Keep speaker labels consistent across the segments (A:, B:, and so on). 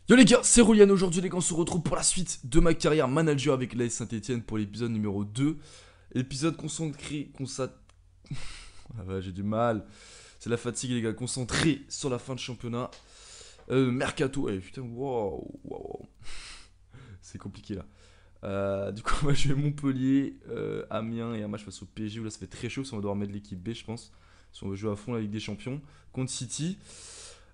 A: Yo les gars, c'est Rolian. Aujourd'hui les gars, on se retrouve pour la suite de ma carrière manager avec l'AS Saint-Etienne pour l'épisode numéro 2. Épisode concentré, Ah ouais, j'ai du mal. C'est la fatigue les gars, concentré sur la fin de championnat. Mercato, putain, wow. C'est compliqué là. Du coup, on va jouer Montpellier, Amiens et un match face au PSG où là ça fait très chaud, parce qu'on va devoir mettre l'équipe B je pense. Si on veut jouer à fond la Ligue des Champions contre City.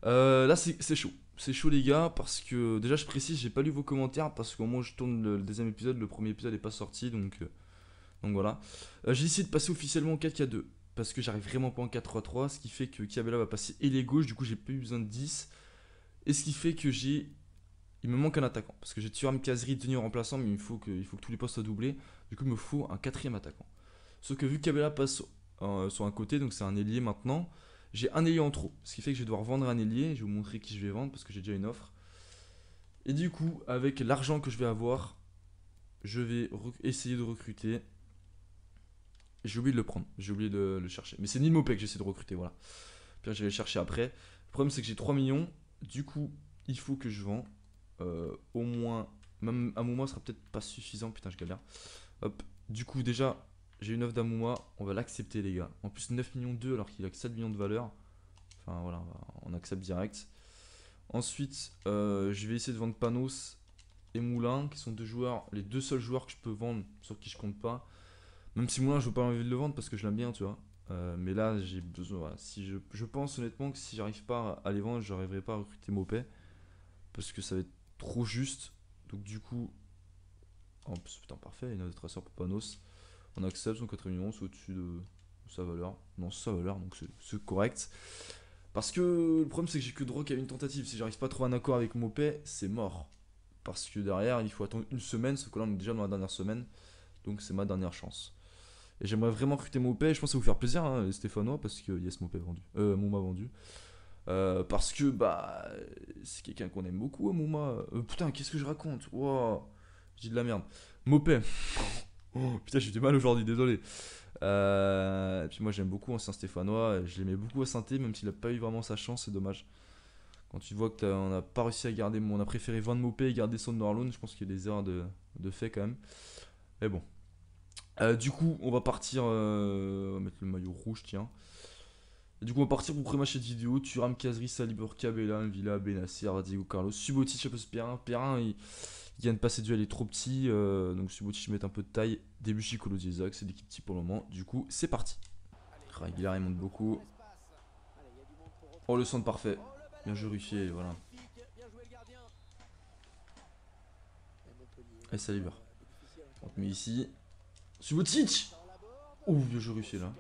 A: Là c'est chaud. C'est chaud les gars parce que déjà je précise j'ai pas lu vos commentaires parce qu'au moment où je tourne le deuxième épisode, le premier épisode est pas sorti donc voilà. J'ai décidé de passer officiellement en 4-4-2 parce que j'arrive vraiment pas en 4-3-3, ce qui fait que Kiabella va passer ailier gauche, du coup j'ai plus besoin de 10 et ce qui fait que il me manque un attaquant parce que j'ai Thuram, Kazri, Denis en remplaçant mais il faut que tous les postes soient doublés. Du coup il me faut un quatrième attaquant. Sauf que vu que Kiabella passe sur un côté, donc c'est un ailier maintenant. J'ai un ailier en trop, ce qui fait que je vais devoir vendre un ailier. Je vais vous montrer qui je vais vendre parce que j'ai déjà une offre. Et du coup, avec l'argent que je vais avoir, je vais essayer de recruter. J'ai oublié de le prendre, j'ai oublié de le chercher. Mais c'est Neil Mopé que j'essaie de recruter, voilà. Puis je vais le chercher après. Le problème c'est que j'ai 3 millions. Du coup, il faut que je vends au moins. Même Amouma sera peut-être pas suffisant, putain, je galère. Hop, du coup, déjà, j'ai une offre d'Amouma. On va l'accepter, les gars. En plus, 9 millions 2 alors qu'il a que 7 millions de valeur. Enfin voilà, on accepte direct. Ensuite, je vais essayer de vendre Panos et Moulin, qui sont deux joueurs, les deux seuls joueurs que je peux vendre, sur qui je compte pas. Même si Moulin, je veux pas envie de le vendre parce que je l'aime bien, tu vois. Mais là, j'ai besoin. Voilà. Si je pense honnêtement que si j'arrive pas à les vendre, je n'arriverai pas à recruter Mopé parce que ça va être trop juste. Donc du coup, en plus, putain, parfait, il y a notre traceur pour Panos. On accepte son 4 millions, c'est au-dessus de sa valeur. Non, c'est sa valeur, donc c'est correct. Parce que le problème c'est que j'ai que droit qu'à une tentative. Si j'arrive pas à trouver un accord avec Mopé, c'est mort. Parce que derrière, il faut attendre une semaine, sauf que là on est déjà dans la dernière semaine. Donc c'est ma dernière chance. Et j'aimerais vraiment recruter Mopé. Je pense que ça va vous faire plaisir, hein, les Stéphanois, parce que yes, Mopé vendu. Mouma vendu. Parce que bah c'est quelqu'un qu'on aime beaucoup, Mouma. Putain, qu'est-ce que je raconte? Wow, je dis de la merde. Mopé. Oh, putain, j'ai du mal aujourd'hui, désolé. Et puis moi j'aime beaucoup Ancien Stéphanois, je l'aimais beaucoup à Saint-Étienne, même s'il a pas eu vraiment sa chance, c'est dommage. Quand tu vois que on n'a pas réussi à garder, on a préféré Van Mopé et garder Son Norlund, je pense qu'il y a des erreurs de fait quand même. Mais bon. Du coup, on va partir, on va mettre le maillot rouge, tiens. Et du coup, on va partir pour pré-match cette vidéo. Thuram, Kazri, Salibur, Cabella, Villa, Benasser, Diego Carlos, Subotic, Chapos, Perrin. Perrin, il vient de passer duel, il est trop petit. Donc Subotic, je vais mettre un peu de taille. Debuchy, Kolo, Isaac, c'est l'équipe type pour le moment. Du coup, c'est parti. Aguilar, il monte beaucoup. Oh, le centre parfait. Bien joué, Ruffier, voilà. Allez, Salibur. On te met ici. Subotic. Ouh, bien joué, Ruffier là.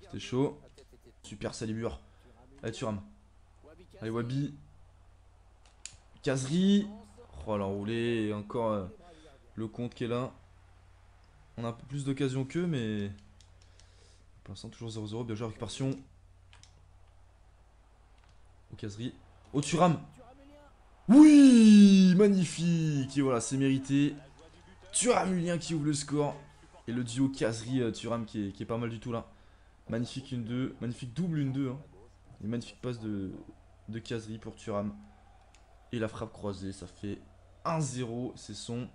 A: C'était chaud. Super, Salibur. Allez, Thuram. Allez, Wabi. Kazri. Oh, l'enroulé. Et encore le compte qui est là. On a un peu plus d'occasions qu'eux, mais. Pour l'instant, toujours 0-0. Bien joué, récupération. Au Kazri. Au Thuram. Oui, magnifique. Et voilà, c'est mérité. Thuram-Julien qui ouvre le score. Et le duo Kazri-Thuram qui est pas mal du tout là. Magnifique 1-2. Magnifique double 1-2. Hein. Une magnifique passe de Kazri pour Thuram. Et la frappe croisée, ça fait 1-0. C'est son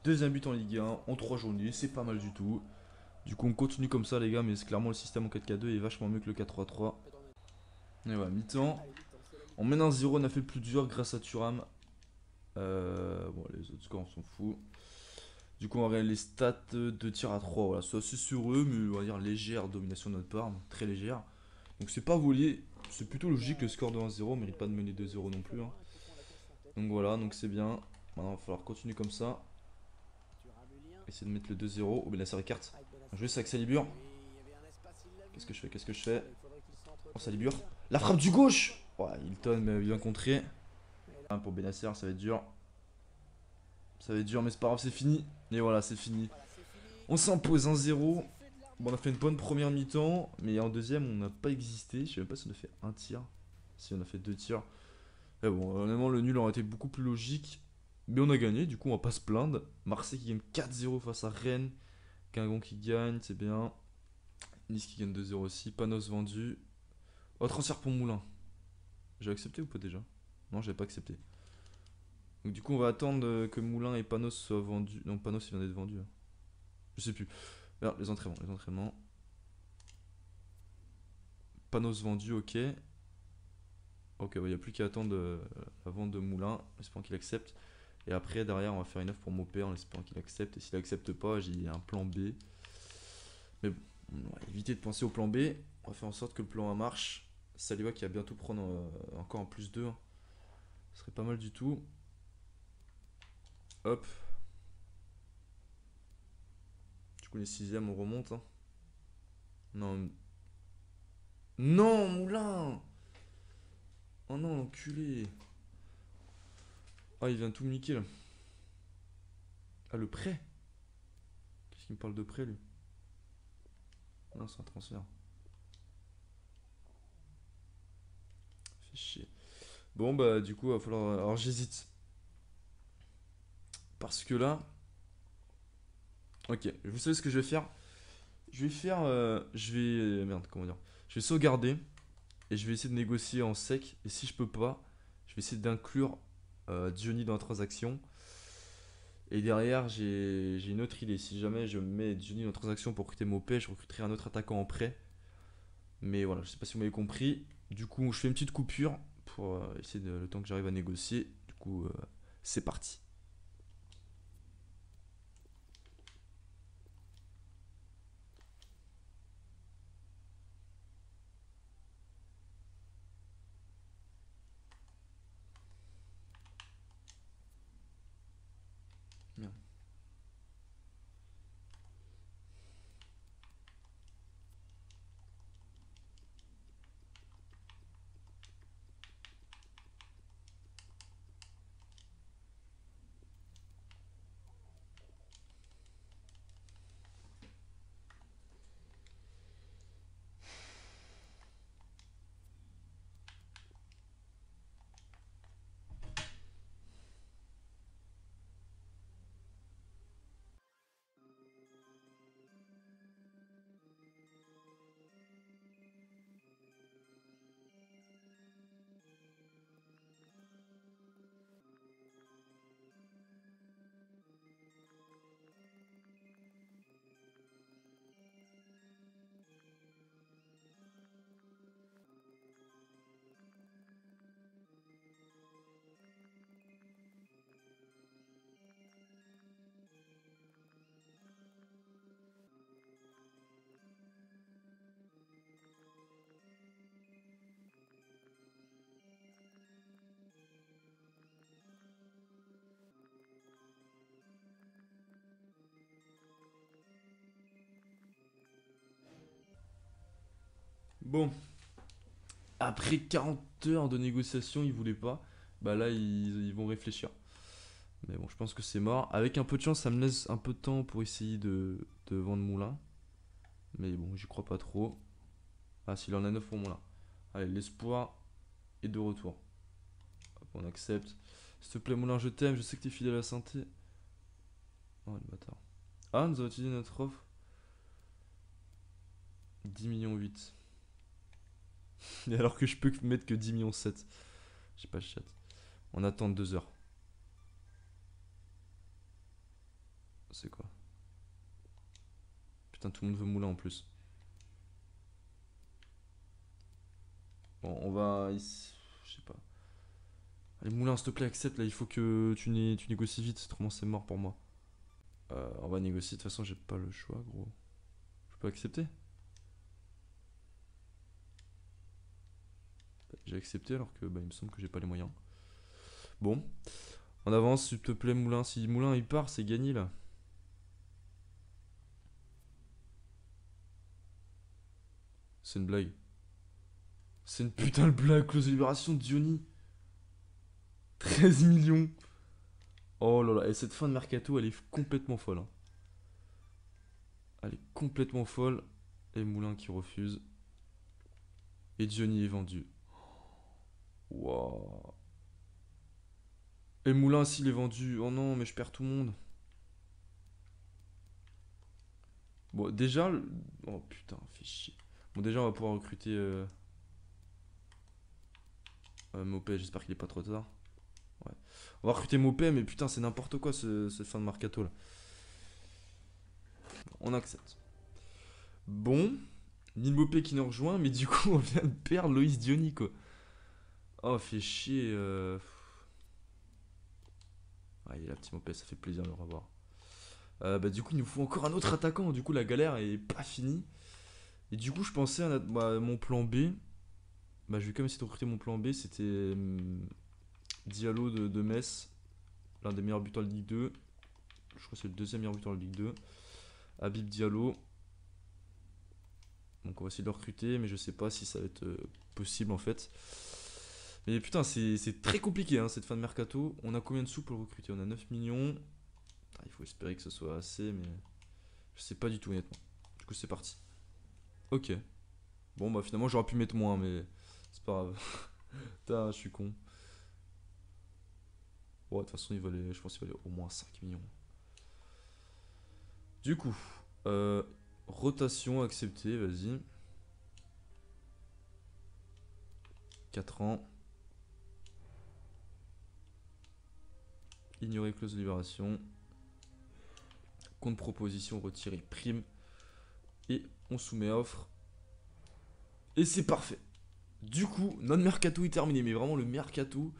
A: deuxième but en Ligue 1 en 3 journées. C'est pas mal du tout. Du coup, on continue comme ça, les gars. Mais clairement, le système en 4-4-2 est vachement mieux que le 4-3-3. Et voilà, mi-temps. On mène 1-0. On a fait le plus dur grâce à Thuram. Bon, les autres scores, on s'en fout. Du coup, on va regarder les stats de tir à 3. Voilà, c'est assez sur eux, mais on va dire légère domination de notre part, très légère. Donc, c'est pas volé. C'est plutôt logique, le score de 1-0 mérite pas de mener 2-0 non plus. Hein. Donc voilà, donc c'est bien. Maintenant, il va falloir continuer comme ça. Essayer de mettre le 2-0. Oh, ben là, ça écarte. Je vais avec Salibur. Qu'est-ce que je fais? Qu'est-ce que je fais? Oh, Salibur. La frappe du gauche! Ouais, Hilton, mais bien contré. Pour Benasser, ça va être dur. Ça va être dur, mais c'est pas grave, c'est fini. Et voilà, c'est fini. On s'impose 1-0. Bon, on a fait une bonne première mi-temps, mais en deuxième, on n'a pas existé. Je sais même pas si on a fait un tir. Si on a fait 2 tirs. Mais bon, honnêtement, le nul aurait été beaucoup plus logique. Mais on a gagné, du coup, on va pas se plaindre. Marseille qui gagne 4-0 face à Rennes. Guingamp qui gagne, c'est bien. Nice qui gagne 2-0 aussi. Panos vendu. Oh, transfert pour Moulin. J'ai accepté ou pas déjà? Non, j'ai pas accepté. Donc du coup, on va attendre que Moulin et Panos soient vendus. Non, Panos, il vient d'être vendu, hein. Je sais plus. Alors, les entraînements, les entraînements. Panos vendu, ok. Ok, il n'y a plus qu'à attendre la vente de Moulin, en espérant qu'il accepte. Et après, derrière, on va faire une offre pour Mopé en espérant qu'il accepte. Et s'il accepte pas, j'ai un plan B. Mais bon, on va éviter de penser au plan B. On va faire en sorte que le plan A marche. Saliba qui va bientôt prendre encore en plus 2, hein. Ce serait pas mal du tout. Hop. Du coup, les 6ème, on remonte, hein. Non. Non, Moulin! Oh non, l'enculé! Ah, il vient tout me niquer là. Ah, le prêt? Qu'est-ce qu'il me parle de prêt, lui? Non, c'est un transfert. Fait chier. Bon, bah, du coup, il va falloir. Alors, j'hésite. Parce que là. Ok, vous savez ce que je vais faire? Je vais faire. Je vais. Merde, comment dire? Je vais sauvegarder. Et je vais essayer de négocier en sec. Et si je peux pas, je vais essayer d'inclure Johnny dans la transaction. Et derrière, j'ai une autre idée. Si jamais je mets Johnny dans la transaction pour recruter Mopé, je recruterai un autre attaquant en prêt. Mais voilà, je sais pas si vous m'avez compris. Du coup, je fais une petite coupure pour essayer le temps que j'arrive à négocier. Du coup, c'est parti. Merde. Bon, après 40 heures de négociation, ils voulaient pas. Bah là, ils vont réfléchir. Mais bon, je pense que c'est mort. Avec un peu de chance, ça me laisse un peu de temps pour essayer de vendre Moulin. Mais bon, j'y crois pas trop. Ah, s'il en a 9 pour Moulin. Allez, l'espoir est de retour. Hop, on accepte. S'il te plaît, Moulin, je t'aime. Je sais que t'es fidèle à la santé. Oh, le bâtard. Ah, nous avons utilisé notre offre. 10 millions 8. Et alors que je peux mettre que 10 millions 7. J'ai pas le chat. On attend 2 heures. C'est quoi? Putain, tout le monde veut Moulin en plus. Bon, on va. Je sais pas. Allez, Moulin, s'il te plaît, accepte là. Il faut que tu négocies vite. Autrement, c'est mort pour moi. On va négocier. De toute façon, j'ai pas le choix, gros. Je peux accepter? J'ai accepté alors que bah, il me semble que j'ai pas les moyens. Bon, on avance, s'il te plaît, Moulin. Si Moulin il part, c'est gagné là. C'est une blague. C'est une putain de blague. Close de libération de Diony. 13 millions. Oh là là. Et cette fin de mercato, elle est complètement folle, hein. Elle est complètement folle. Et Moulin qui refuse. Et Diony est vendu. Waouh. Et Moulin, s'il est vendu. Oh non, mais je perds tout le monde. Bon, déjà. Oh putain, fait chier. Bon, déjà, on va pouvoir recruter. Mopé, j'espère qu'il est pas trop tard. Ouais. On va recruter Mopé, mais putain, c'est n'importe quoi cette fin de mercato là. On accepte. Bon, Neil Mopé qui nous rejoint, mais du coup, on vient de perdre Loïs Diony quoi. Oh, fait chier. Ah, il est là, petit Mopé, ça fait plaisir de le revoir. Bah, du coup, il nous faut encore un autre attaquant. Du coup, la galère est pas finie. Et du coup, je pensais à mon plan B. Bah, je vais quand même essayer de recruter mon plan B. C'était Diallo de Metz, l'un des meilleurs buteurs de Ligue 2. Je crois que c'est le deuxième meilleur buteur de Ligue 2. Habib Diallo. Donc, on va essayer de le recruter, mais je sais pas si ça va être possible en fait. Mais putain, c'est très compliqué hein, cette fin de mercato. On a combien de sous pour le recruter? On a 9 millions. Ah, il faut espérer que ce soit assez, mais je sais pas du tout honnêtement. Du coup, c'est parti. Ok. Bon, bah finalement, j'aurais pu mettre moins, mais c'est pas grave. Putain, je suis con. Ouais, de toute façon, je pense qu'il valait au moins 5 millions. Du coup, rotation acceptée, vas-y. 4 ans. Ignorer clause de libération. Compte proposition retiré prime. Et on soumet offre. Et c'est parfait. Du coup, notre mercato est terminé. Mais vraiment, le mercato,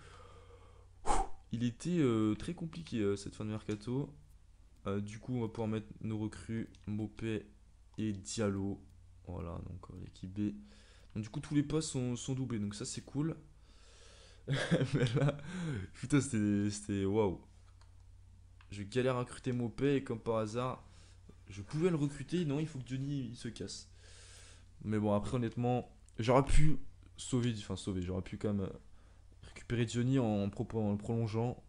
A: il était très compliqué cette fin de mercato. Du coup, on va pouvoir mettre nos recrues Mopé et Diallo. Voilà, donc l'équipe B. Donc, du coup, tous les postes sont doublés. Donc, ça, c'est cool. Mais là, putain, c'était waouh. Je galère à recruter Mopé et comme par hasard, je pouvais le recruter. Non, il faut que Johnny il se casse. Mais bon, après, honnêtement, j'aurais pu sauver. J'aurais pu quand même récupérer Johnny en le prolongeant.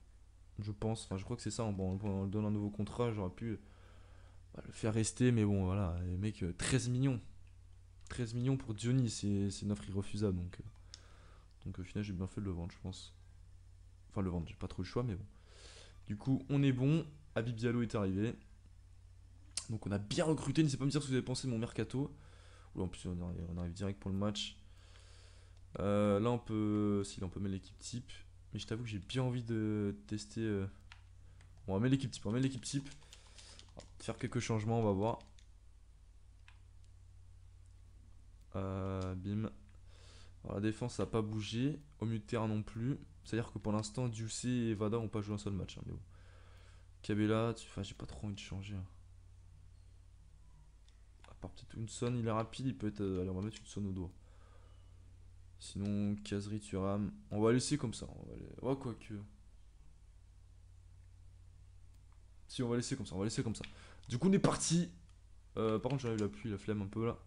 A: Je pense. Enfin, je crois que c'est ça. Bon, on lui donne un nouveau contrat. J'aurais pu le faire rester. Mais bon, voilà. Les mecs, 13 millions. 13 millions pour Johnny, c'est une offre irrefusable. Donc au final, j'ai bien fait de le vendre, je pense. Enfin, le vendre, j'ai pas trop le choix, mais bon. Du coup, on est bon. Habib Diallo est arrivé. Donc on a bien recruté. N'hésitez pas à me dire ce que vous avez pensé de mon mercato. Ou en plus, on arrive direct pour le match. Là, on peut mettre l'équipe type. Mais je t'avoue que j'ai bien envie de tester. Bon, on va mettre l'équipe type. On va mettre l'équipe type. On va faire quelques changements, on va voir. Bim. Alors, la défense, ça n'a pas bougé. Au milieu de terrain non plus. C'est-à-dire que pour l'instant, Dioussé et Vada n'ont pas joué un seul match. Hein, mais bon. Cabella, enfin, j'ai pas trop envie de changer. Hein. À part peut-être Hunson, il est rapide, il peut être. Allez, on va mettre Hunson au doigt. Sinon, Kazri, Thuram. On va laisser comme ça. Ouais, quoique. Si, on va laisser comme ça. On va laisser comme ça. Du coup, on est parti. Par contre, j'arrive la pluie, la flemme un peu là.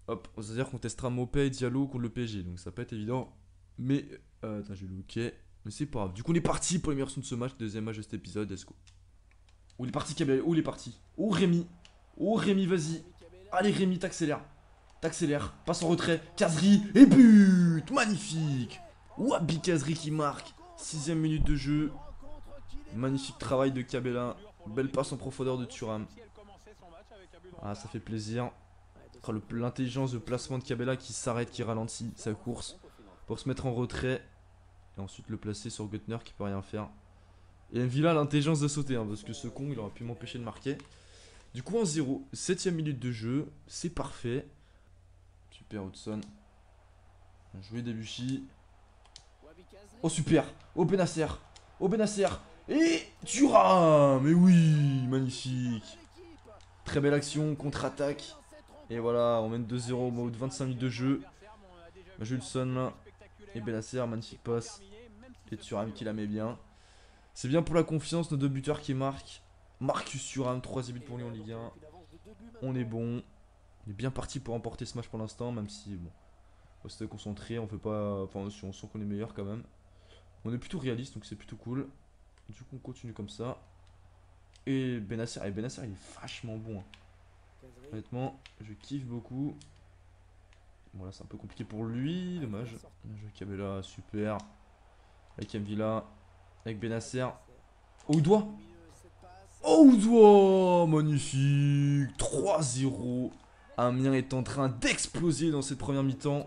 A: Hop, c'est-à-dire qu'on testera Mopé et Diallo contre le PSG. Donc ça peut être évident. Mais. Attends, j'ai looké. Mais c'est pas grave. Du coup, on est parti pour les meilleurs sons de ce match. Deuxième match de cet épisode. Let's go. Où il est parti, Cabella? Où il est parti? Oh, Rémi. Oh, Rémi, vas-y. Allez, Rémi, t'accélères. T'accélères. Passe en retrait. Kazri. Et but. Magnifique. Wabi Kazri qui marque. 6ème minute de jeu. Magnifique travail de Cabella. Belle passe en profondeur de Thuram. Ah, ça fait plaisir. L'intelligence de placement de Cabella qui s'arrête, qui ralentit sa course pour se mettre en retrait et ensuite le placer sur Götner qui peut rien faire. Et Villa a l'intelligence de sauter hein, parce que ce con il aurait pu m'empêcher de marquer. Du coup 1-0, 7ème minute de jeu, c'est parfait. Super Hudson. Bien joué Debuchy. Oh super, oh Benasser. Oh Benasser. Et Thuram. Mais oui, magnifique. Très belle action, contre-attaque. Et voilà, on mène 2-0 au bout de 25 minutes de jeu. Julson là. Et Benasser, magnifique passe. Et Thuram qui la met bien. C'est bien pour la confiance, nos deux buteurs qui marquent. Marcus Thuram, 3e but pour lui en Ligue 1. On est bon. On est bien parti pour remporter ce match pour l'instant, même si bon. On va se concentrer, on fait pas. Enfin, si on sent qu'on est meilleur quand même. On est plutôt réaliste, donc c'est plutôt cool. Du coup, on continue comme ça. Et Benasser, il est vachement bon. Hein. Honnêtement, je kiffe beaucoup. Bon là c'est un peu compliqué pour lui, dommage. Je Cabella, super. Avec Mvila, avec Benasser. Oudoua. Oudoua, magnifique. 3-0. Amiens est en train d'exploser dans cette première mi-temps.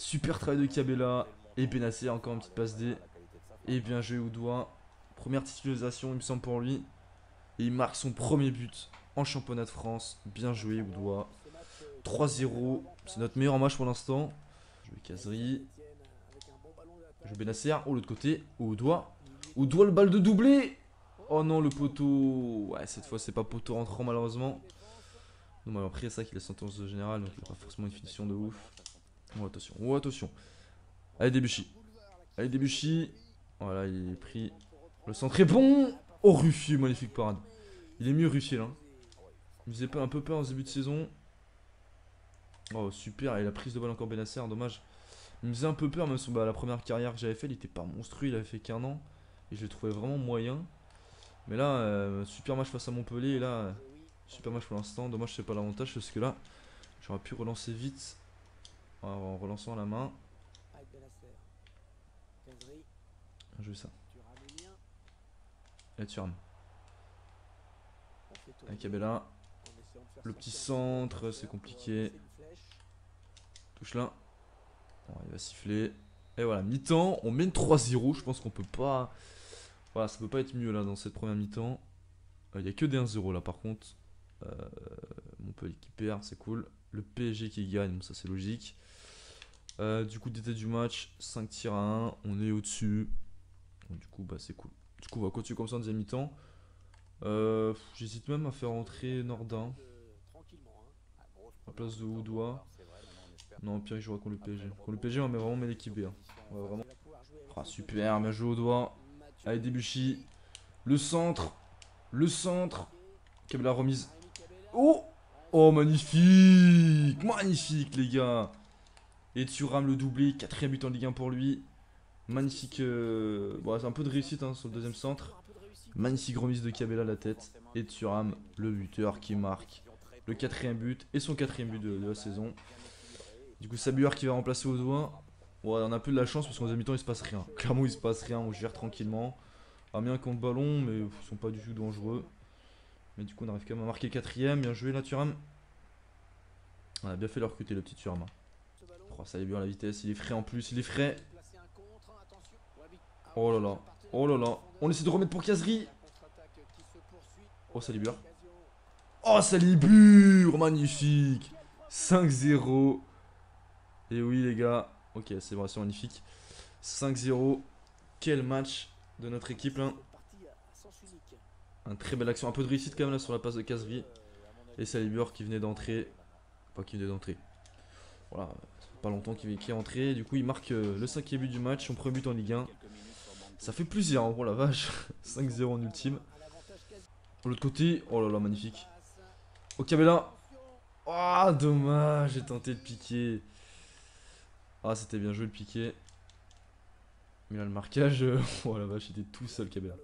A: Super travail de Kabela. Et Benasser, encore une petite passe D. Et bien joué Oudoua. Première titularisation, il me semble, pour lui. Et il marque son premier but en championnat de France. Bien joué Oudoua. 3-0. C'est notre meilleur match pour l'instant. Je vais Kazri. Je vais Benasser. Oh, l'autre côté. Oudoua. Oudoua, le balle de doublé. Oh non, le poteau. Ouais, cette fois, c'est pas poteau rentrant, malheureusement. Non, mais après, c'est ça qu'il a sentence générale. Donc, il n'a pas forcément une finition de ouf. Oh, attention. Oh, attention. Allez, Debuchy. Allez, Debuchy. Voilà, il est pris. Le centre est bon. Oh, Ruffier, magnifique parade. Il est mieux Ruffier là. Il me faisait un peu peur en début de saison. Oh, super. Et la prise de balle encore Benasser, dommage. Il me faisait un peu peur, même sur la première carrière que j'avais fait. Il était pas monstrueux, il avait fait qu'un an. Et je le trouvais vraiment moyen. Mais là, super match face à Montpellier. Et là, super match pour l'instant. Dommage, c'est pas l'avantage parce que là, j'aurais pu relancer vite en relançant à la main. Bien joué ça. Et Thuram. Avec Kabela. Le petit centre, c'est compliqué. Touche là. Bon, il va siffler. Et voilà, mi-temps. On mène 3-0. Je pense qu'on peut pas. Voilà, ça peut pas être mieux là dans cette première mi-temps. Il n'y a que des 1-0 là par contre. Montpellier qui perd, c'est cool. Le PSG qui gagne, bon, ça c'est logique. Du coup, détail du match, 5 tirs à 1. On est au-dessus. Du coup, bah c'est cool. Du coup, on va continuer comme ça en deuxième mi-temps. J'hésite même à faire entrer Nordin à la place de Oudoua. Non, pire, il jouera contre le PSG. Contre le PSG, on va vraiment mettre l'équipe B. Hein. On va vraiment... Ah, super, bien joué Oudoua. Allez, Debuchy. Le centre. Le centre. Kabela remise. Oh! Oh, magnifique! Magnifique, les gars! Et Thuram le doublé. 4ème but en Ligue 1 pour lui. Magnifique. Bon, c'est un peu de réussite hein, sur le deuxième centre. Magnifique remise de Kabela à la tête. Et Thuram, le buteur qui marque le 4ème but et son 4ème but de la saison. Du coup, Sabuar qui va remplacer Oudoua. Ouais, on a un peu de la chance parce qu'en deuxième mi-temps il se passe rien. Clairement, il se passe rien. On gère tranquillement. Amiens contre ballon, mais ils sont pas du tout dangereux. Mais du coup, on arrive quand même à marquer 4ème. Bien joué là, Thuram. On a bien fait le recruter, le petit Thuram. Oh, ça allait bien la vitesse. Il est frais en plus. Il est frais. Oh là là. Oh là là. On essaie de remettre pour Kazri. Oh, Salibur. Oh, Salibur. Magnifique. 5-0. Et oui, les gars. Ok, c'est vraiment magnifique. 5-0. Quel match de notre équipe là. Un très belle action. Un peu de réussite quand même là sur la passe de Kazri. Et Salibur qui venait d'entrer. Pas qui venait d'entrer. Voilà. Pas longtemps qu'il est entré. Du coup, il marque le 5ème but du match. Son premier but en Ligue 1. Ça fait plaisir, hein, oh la vache. 5-0 en ultime. De l'autre côté, oh là là, magnifique. Au Kabela. Oh, dommage, j'ai tenté de piquer. Ah, c'était bien joué le piquer. Mais là, le marquage, oh la vache, j'étais tout seul, Kabela.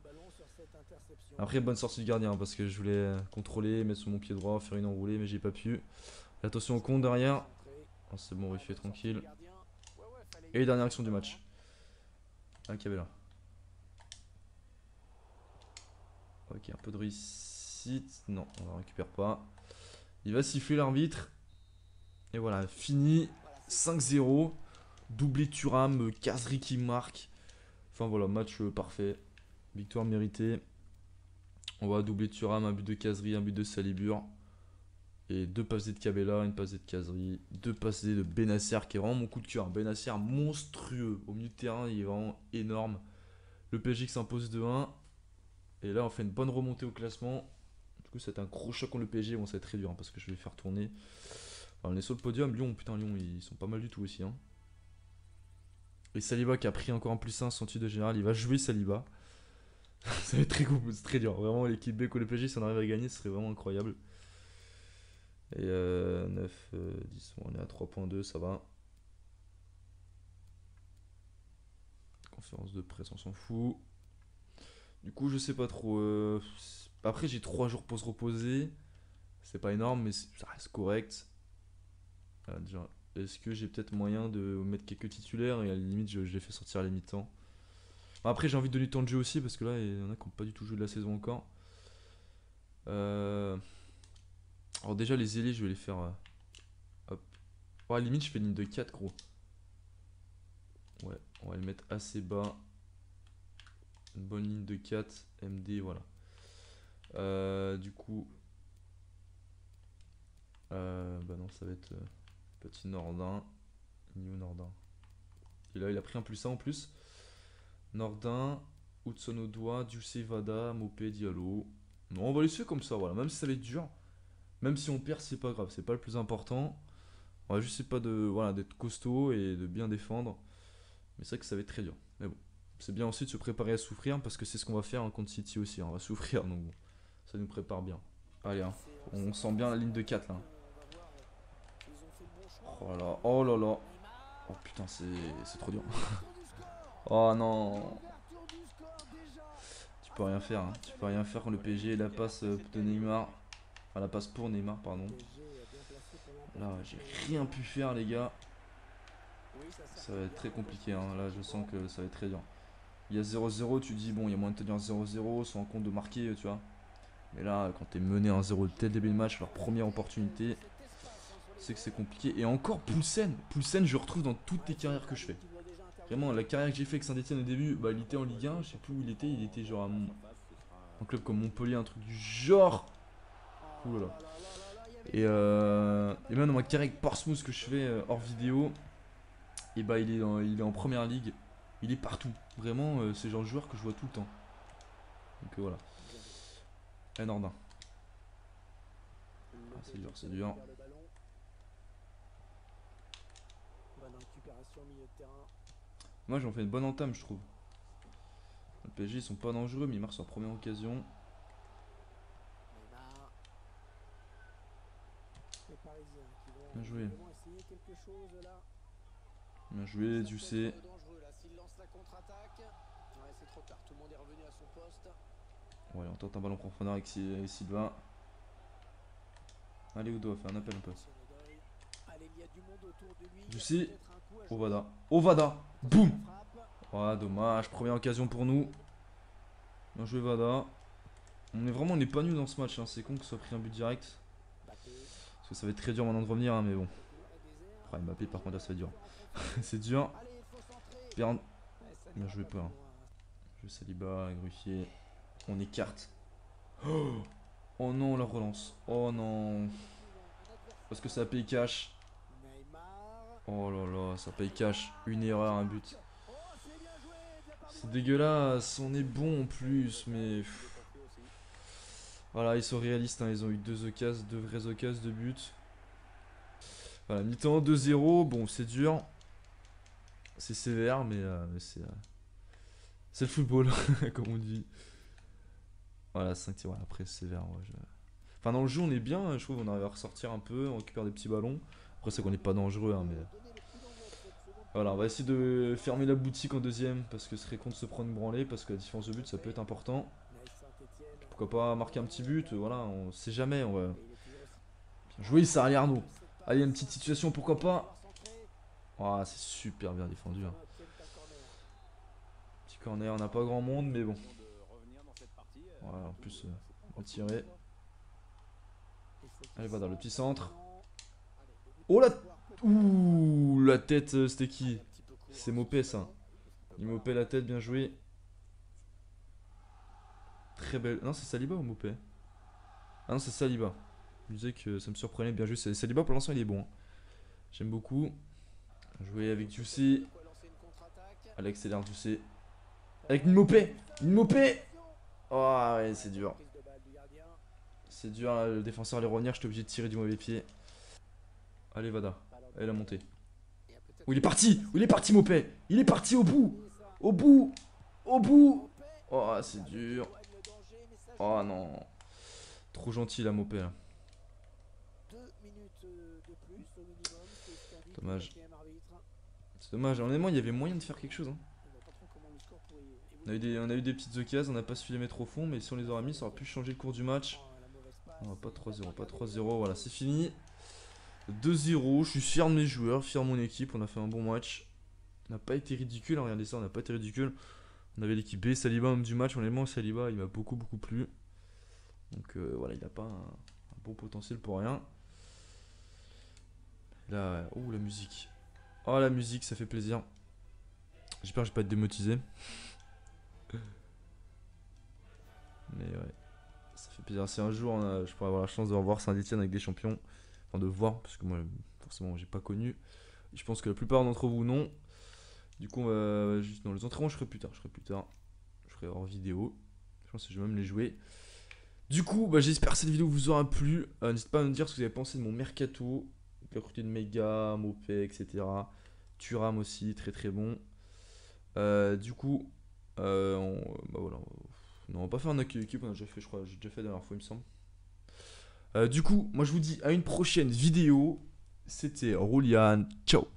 A: Après, bonne sortie du gardien, hein, parce que je voulais contrôler, mettre sur mon pied droit, faire une enroulée, mais j'ai pas pu. Attention au compte derrière. Oh, c'est bon, il fait tranquille. Et dernière action du match. Ah, Kabela. Ok, un peu de réussite. Non, on ne récupère pas. Il va siffler l'arbitre. Et voilà, fini. 5-0. Doublé Thuram, Kazri qui marque. Enfin voilà, match parfait. Victoire méritée. On va doubler Thuram, un but de Kazri, un but de Salibur. Et 2 passes de Kabela, une passe de Kazri. 2 passes de Benasser qui est vraiment mon coup de cœur. Benasser monstrueux. Au milieu de terrain, il est vraiment énorme. Le PSG qui s'impose 2-1. Et là, on fait une bonne remontée au classement. Du coup, c'est un gros choc contre le PSG. Bon, ça va être très dur hein, parce que je vais faire tourner. Alors, on est sur le podium. Lyon, putain, Lyon, ils sont pas mal du tout aussi. Hein. Et Saliba qui a pris encore un +1 son titre de général. Il va jouer Saliba. Ça va être très dur. Vraiment, l'équipe B contre le PSG, si on arrive à gagner, ce serait vraiment incroyable. Et 9, 10, on est à 3.2, ça va. Conférence de presse, on s'en fout. Du coup, je sais pas trop. Après, j'ai 3 jours pour se reposer. C'est pas énorme, mais ça reste correct. Déjà, est-ce que j'ai peut-être moyen de mettre quelques titulaires et à la limite, je les fais sortir à la mi-temps. Après, j'ai envie de donner du temps de jeu aussi parce que là, il y en a qui n'ont pas du tout joué de la saison encore. Alors, déjà, les ailiers, je vais les faire. Hop. Oh, à la limite, je fais une ligne de 4, gros. Ouais, on va le mettre assez bas. Une bonne ligne de 4, MD, voilà. Du coup, bah non, ça va être petit Nordin. New Nordin. Et là, il a pris un +1 en plus. Nordin, Hudson Odoi, Dulce Vada, Mopé, Diallo. Non, on va laisser comme ça, voilà. Même si ça va être dur. Même si on perd, c'est pas grave. C'est pas le plus important. On va juste pas de, voilà, d'être costaud et de bien défendre. Mais c'est vrai que ça va être très dur. Mais bon, c'est bien aussi de se préparer à souffrir parce que c'est ce qu'on va faire hein, contre City aussi. Hein. On va souffrir, donc bon, ça nous prépare bien. Allez, hein. On sent bien la ligne de 4 là. Oh là là, oh là là. Oh putain, c'est trop dur. Oh non. Tu peux rien faire, hein. Tu peux rien faire quand le PSG la passe de Neymar. Enfin, la passe pour Neymar, pardon. Là, j'ai rien pu faire, les gars. Ça va être très compliqué, hein. Là, je sens que ça va être très dur. Il y a 0-0, tu dis, bon, il y a moyen de tenir 0-0, sans compte de marquer, tu vois. Mais là, quand t'es mené 1-0 dès le début de match, leur première opportunité, c'est que c'est compliqué. Et encore, Poulsen. Poulsen, je retrouve dans toutes les carrières que je fais. Vraiment, la carrière que j'ai fait avec Saint-Etienne au début, bah, il était en Ligue 1, je sais plus où il était. Il était genre un club comme Montpellier, un truc du genre. Ouh là là. Et même dans ma carrière avec Portsmouth que je fais hors vidéo, et bah il est en première ligue. Il est partout. Vraiment, c'est le genre de joueur que je vois tout le temps. Donc voilà. Nordin. Ah, c'est dur, c'est dur. Moi j'en fais une bonne entame, je trouve. Le PSG ils sont pas dangereux, mais ils marquent sur la première occasion. Bien joué. Bien joué, tu sais. Ouais, on tente un ballon profondeur avec Silva. Allez, Udo, fait un appel un peu. Tu sais. Ovada. Ovada. Boum. Ouais, dommage. Première occasion pour nous. Bien joué, Vada. On est pas nul dans ce match. Hein. C'est con que ce soit pris un but direct. Parce que ça va être très dur maintenant de revenir, hein, mais bon. Ah, Mbappé, par contre, là, ça va être dur. C'est dur. Bien joué, pas. Hein. Je Saliba, Gruffier. On écarte. Oh non, la relance. Oh non. Parce que ça paye cash. Oh là là, ça paye cash. Une erreur, un but. C'est dégueulasse. On est bon en plus, mais. Voilà, ils sont réalistes. Hein. Ils ont eu deux vraies occasions, deux buts. Voilà, mi-temps 2-0. Bon, c'est dur. C'est sévère, mais c'est le football, comme on dit. Voilà, 5 tirs. Ouais, après, c'est sévère. Ouais, enfin, dans le jeu, on est bien. Je trouve qu'on arrive à ressortir un peu. On récupère des petits ballons. Après, c'est qu'on n'est pas dangereux, hein, mais. Voilà, on va essayer de fermer la boutique en deuxième. Parce que ce serait con de se prendre une branlée. Parce que la différence de but, ça peut être important. Pourquoi pas marquer un petit but. Voilà, on sait jamais. On va. Bien joué, ça, allez, Arnaud. Allez, une petite situation, pourquoi pas. Ah, c'est super bien défendu. Hein. Petit corner, on n'a pas grand monde, mais bon. Voilà, en plus, on tirer. Allez, va dans le petit centre. Oh la. Ouh, la tête, c'était qui? C'est Mopé, ça. Il Mopé la tête, bien joué. Très belle. Non, c'est Saliba ou Mopé? Ah non, c'est Saliba. Je disais que ça me surprenait, bien joué. Saliba, pour l'instant, il est bon. Hein. J'aime beaucoup. Jouer avec Jussé. Allez, accélère Jussé. Avec une Mopé. Une Mopé. Oh, ouais, c'est dur. C'est dur, là, le défenseur allait revenir, j'étais obligé de tirer du mauvais pied. Allez, Vada. Allez, la montée. Oh, il est parti. Oh, il est parti, Mopé. Il est parti au bout. Au bout. Au bout. Oh, c'est dur. Oh non. Trop gentil, la Mopé. Là. Dommage. C'est dommage. Honnêtement, il y avait moyen de faire quelque chose. Hein. On a eu des petites occasions, on n'a pas su les mettre au fond, mais si on les aurait mis, ça aurait pu changer le cours du match. Oh, pas 3-0, pas 3-0, voilà, c'est fini. 2-0, je suis fier de mes joueurs, fier de mon équipe, on a fait un bon match. On n'a pas été ridicule, hein, regardez ça, on n'a pas été ridicule. On avait l'équipe B, Saliba homme du match, honnêtement Saliba il m'a beaucoup plu. Donc voilà, il n'a pas un bon potentiel pour rien. Là, oh la musique. Oh la musique, ça fait plaisir. J'espère que je vais pas être démotisé. Mais ouais, ça fait plaisir. Si un jour je pourrais avoir la chance de revoir Saint-Etienne avec des champions, enfin de voir, parce que moi forcément j'ai pas connu. Je pense que la plupart d'entre vous non. Du coup, juste dans les entraînements, je ferai plus tard. Je ferai hors vidéo. Je pense que je vais même les jouer. Du coup, j'espère que cette vidéo vous aura plu. N'hésitez pas à me dire ce que vous avez pensé de mon mercato. La recrue de Mega, Mopé, etc. Thuram aussi, très très bon. Du coup, voilà. Non, on va pas faire un accueil équipe, on a déjà fait, je crois, j'ai déjà fait la dernière fois, il me semble. Du coup, moi je vous dis à une prochaine vidéo. C'était Roulian. Ciao.